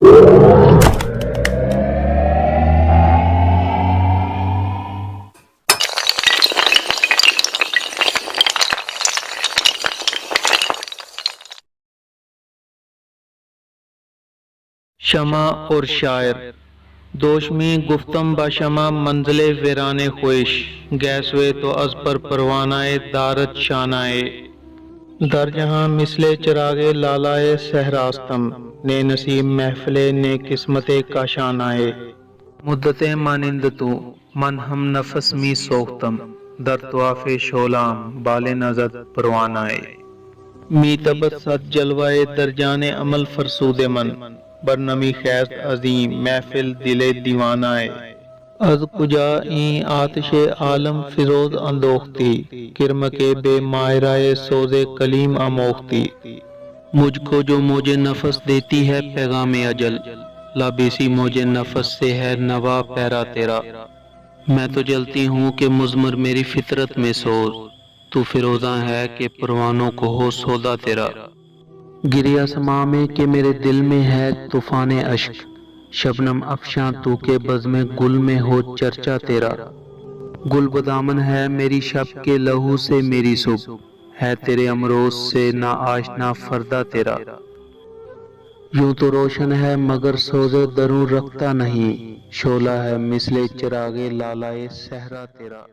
شمع اور شاعر دوش میں گفتم با شمع منزل ویران خویش گیسوے تو از پر پروانائے دارت شانائے در جہاں مثل چراغ لالائے صحراستم نے نصیب محفل نے قسمت کاشانائے مدت مانند تو من ہم نفس می سوختم در طواف شولام بال نظر پروانائے می تبت صد جلوائے در جان عمل فرسود من برنمی خیز عظیم محفل دل دیوانائے از کجا این آتش عالم فروز اندوختی کرم کے بے ماہرائے سوز کلیم آموختی مجھ کو جو موجے نفس دیتی ہے پیغام اجل لابیسی موجے نفس سے ہے نوا پیرا تیرا میں تو جلتی ہوں کہ مضمر میری فطرت میں سوز تو فروزاں ہے کہ پروانوں کو ہو سودا تیرا گری آسماں میں کہ میرے دل میں ہے طوفان اشک شبنم افشاں تو کے بزم گل میں ہو چرچا تیرا گل بدامن ہے میری شب کے لہو سے میری صبح ہے تیرے امروز سے نا آشنا فردہ تیرا یوں تو روشن ہے مگر سوزے دروں رکھتا نہیں شعلہ ہے مثل چراغ لالائے صحرا تیرا